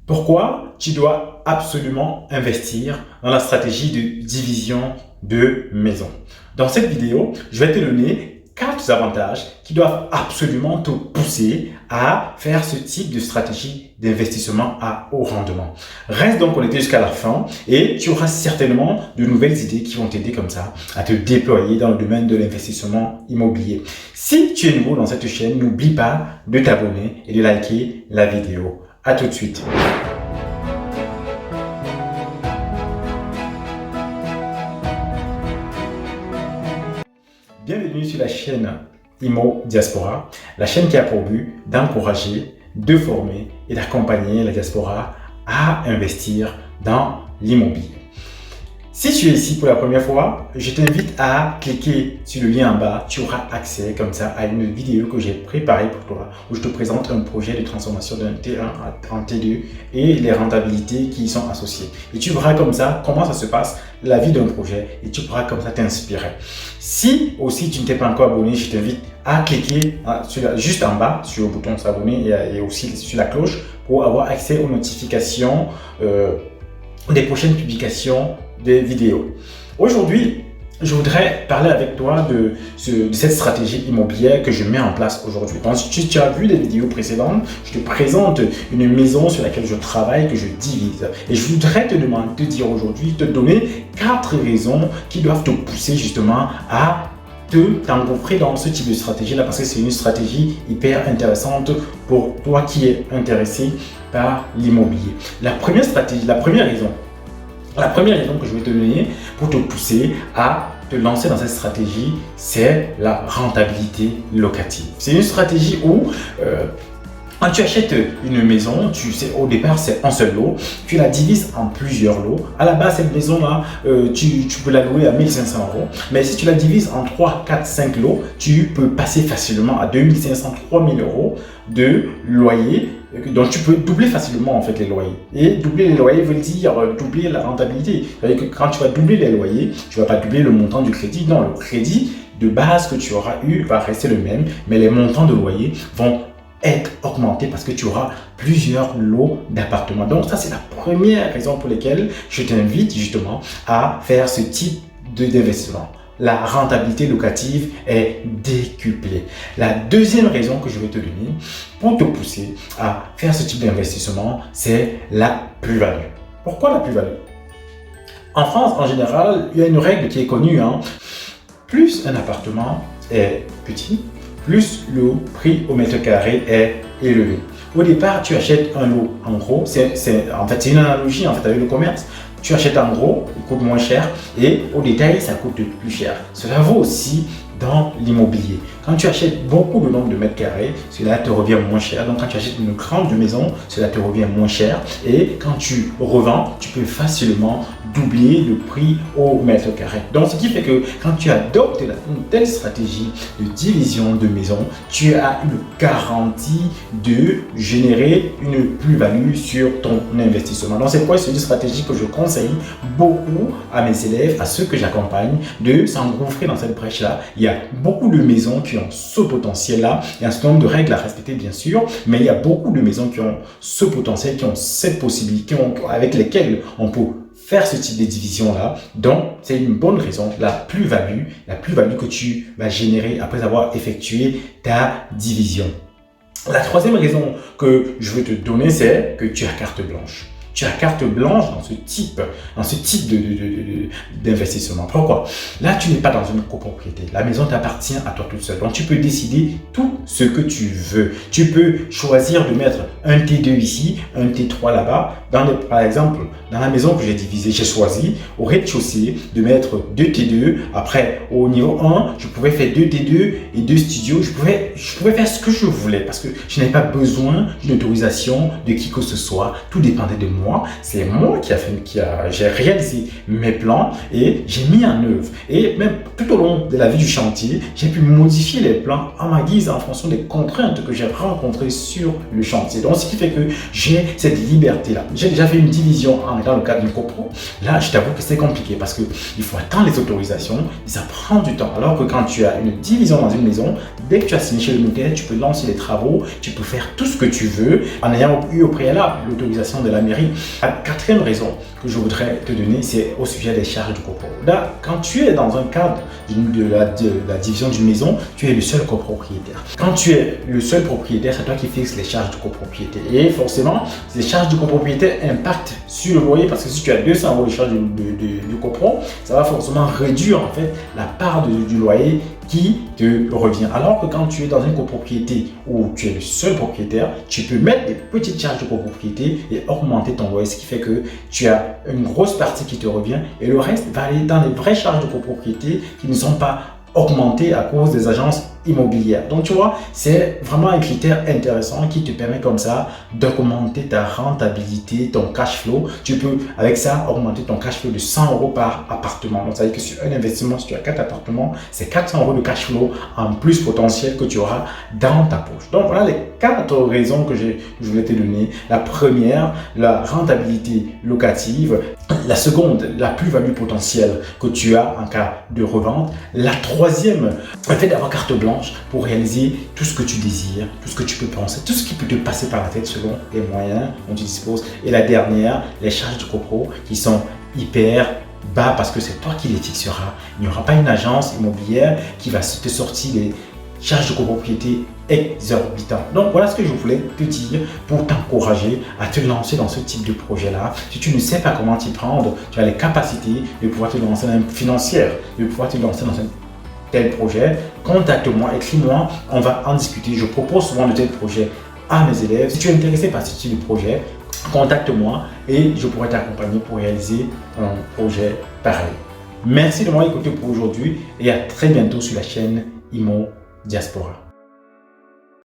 Pourquoi tu dois absolument investir dans la stratégie de division de maison? Dans cette vidéo, je vais te donner 4 avantages qui doivent absolument te pousser à faire ce type de stratégie d'investissement à haut rendement. Reste donc connecté jusqu'à la fin et tu auras certainement de nouvelles idées qui vont t'aider comme ça à te déployer dans le domaine de l'investissement immobilier. Si tu es nouveau dans cette chaîne, n'oublie pas de t'abonner et de liker la vidéo. À tout de suite. Bienvenue sur la chaîne Immo Diaspora, la chaîne qui a pour but d'encourager, de former et d'accompagner la diaspora à investir dans l'immobilier. Si tu es ici pour la première fois, je t'invite à cliquer sur le lien en bas. Tu auras accès comme ça à une vidéo que j'ai préparée pour toi où je te présente un projet de transformation d'un T1 en T2 et les rentabilités qui y sont associées. Et tu verras comme ça comment ça se passe, la vie d'un projet, et tu pourras comme ça t'inspirer. Si aussi tu ne t'es pas encore abonné, je t'invite à cliquer juste en bas sur le bouton s'abonner et aussi sur la cloche pour avoir accès aux notifications des prochaines publications des vidéos. Aujourd'hui, je voudrais parler avec toi de cette stratégie immobilière que je mets en place aujourd'hui. Donc, si tu as vu les vidéos précédentes, je te présente une maison sur laquelle je travaille, que je divise. Et je voudrais te dire aujourd'hui, te donner 4 raisons qui doivent te pousser justement à t'engouffrer dans ce type de stratégie-là, parce que c'est une stratégie hyper intéressante pour toi qui es intéressé par l'immobilier. La première raison que je vais te donner pour te pousser à te lancer dans cette stratégie, c'est la rentabilité locative. C'est une stratégie où quand tu achètes une maison, tu sais, au départ, c'est un seul lot. Tu la divises en plusieurs lots. À la base, cette maison-là, tu peux la louer à 1 500 €. Mais si tu la divises en 3, 4, 5 lots, tu peux passer facilement à 2 500, 3 000 € de loyer. Donc, tu peux doubler facilement en fait les loyers. Et doubler les loyers veut dire doubler la rentabilité. C'est-à-dire que quand tu vas doubler les loyers, tu ne vas pas doubler le montant du crédit. Non, le crédit de base que tu auras eu va rester le même, mais les montants de loyer vont être augmentés parce que tu auras plusieurs lots d'appartements. Donc, ça, c'est la première raison pour laquelle je t'invite justement à faire ce type d'investissement. La rentabilité locative est décuplée. La deuxième raison que je vais te donner pour te pousser à faire ce type d'investissement, c'est la plus-value. Pourquoi la plus-value? En France, en général, il y a une règle qui est connue. Plus un appartement est petit, plus le prix au mètre carré est élevé. Au départ, tu achètes un lot en gros, c'est une analogie en fait avec le commerce. Tu achètes en gros, il coûte moins cher et au détail, ça coûte plus cher. Cela vaut aussi dans l'immobilier. Quand tu achètes beaucoup de nombre de mètres carrés, cela te revient moins cher. Donc, quand tu achètes une grande maison, cela te revient moins cher. Et quand tu revends, tu peux facilement doubler le prix au mètre carré. Donc, ce qui fait que quand tu adoptes une telle stratégie de division de maison, tu as une garantie de générer une plus-value sur ton investissement. Donc, c'est une stratégie que je conseille beaucoup à mes élèves, à ceux que j'accompagne, de s'engouffrer dans cette brèche-là. Il y a beaucoup de maisons qui ont ce potentiel-là. Il y a un certain nombre de règles à respecter, bien sûr, mais il y a beaucoup de maisons qui ont ce potentiel, qui ont cette possibilité, avec lesquelles on peut faire ce type de division-là. Donc, c'est une bonne raison, la plus-value que tu vas générer après avoir effectué ta division. La troisième raison que je veux te donner, c'est que tu as carte blanche. Tu as carte blanche dans ce type d'investissement. Pourquoi? Là, tu n'es pas dans une copropriété. La maison t'appartient à toi toute seule. Donc, tu peux décider tout ce que tu veux. Tu peux choisir de mettre un T2 ici, un T3 là-bas. Par exemple, dans la maison que j'ai divisée, j'ai choisi au rez-de-chaussée de mettre 2 T2. Après, au niveau 1, je pouvais faire 2 T2 et 2 studios. Je pouvais faire ce que je voulais parce que je n'avais pas besoin d'une autorisation de qui que ce soit. Tout dépendait de moi. moi. C'est moi j'ai réalisé mes plans et j'ai mis en œuvre. Et même tout au long de la vie du chantier, j'ai pu modifier les plans à ma guise en fonction des contraintes que j'ai rencontrées sur le chantier. Donc, ce qui fait que j'ai cette liberté-là. J'ai déjà fait une division dans le cadre d'une copro. Là, je t'avoue que c'est compliqué parce qu'il faut attendre les autorisations et ça prend du temps. Alors que quand tu as une division dans une maison, dès que tu as signé chez le notaire, tu peux lancer les travaux, tu peux faire tout ce que tu veux en ayant eu au préalable l'autorisation de la mairie. La quatrième raison que je voudrais te donner, c'est au sujet des charges de copro. Là, quand tu es dans un cadre de la division d'une maison, tu es le seul copropriétaire. Quand tu es le seul propriétaire, c'est toi qui fixes les charges de copropriété. Et forcément, ces charges de copropriété impactent sur le loyer parce que si tu as 200 € de charges de copro, ça va forcément réduire en fait la part du loyer qui te revient. Alors que quand tu es dans une copropriété où tu es le seul propriétaire, tu peux mettre des petites charges de copropriété et augmenter ton loyer, ce qui fait que tu as une grosse partie qui te revient et le reste va aller dans les vraies charges de copropriété qui ne sont pas augmentées à cause des agences immobilières. Donc tu vois, c'est vraiment un critère intéressant qui te permet comme ça d'augmenter ta rentabilité, ton cash flow. Tu peux avec ça augmenter ton cash flow de 100 € par appartement. Donc ça veut dire que sur un investissement, si tu as 4 appartements, c'est 400 € de cash flow en plus potentiel que tu auras dans ta poche. Donc voilà les 4 raisons que je voulais te donner. La première, la rentabilité locative. La seconde, la plus-value potentielle que tu as en cas de revente. La troisième, le fait d'avoir carte blanche pour réaliser tout ce que tu désires, tout ce que tu peux penser, tout ce qui peut te passer par la tête selon les moyens dont tu disposes. Et la dernière, les charges de copro qui sont hyper bas parce que c'est toi qui les fixeras. Il n'y aura pas une agence immobilière qui va te sortir les charges de copropriété exorbitantes. Donc voilà ce que je voulais te dire pour t'encourager à te lancer dans ce type de projet-là. Si tu ne sais pas comment t'y prendre, tu as les capacités de pouvoir te lancer même financières, de pouvoir te lancer dans un tel projet, contacte-moi, écris-moi, on va en discuter. Je propose souvent de tels projets à mes élèves. Si tu es intéressé par ce type de projet, contacte-moi et je pourrai t'accompagner pour réaliser un projet pareil. Merci de m'avoir écouté pour aujourd'hui et à très bientôt sur la chaîne Immo Diaspora.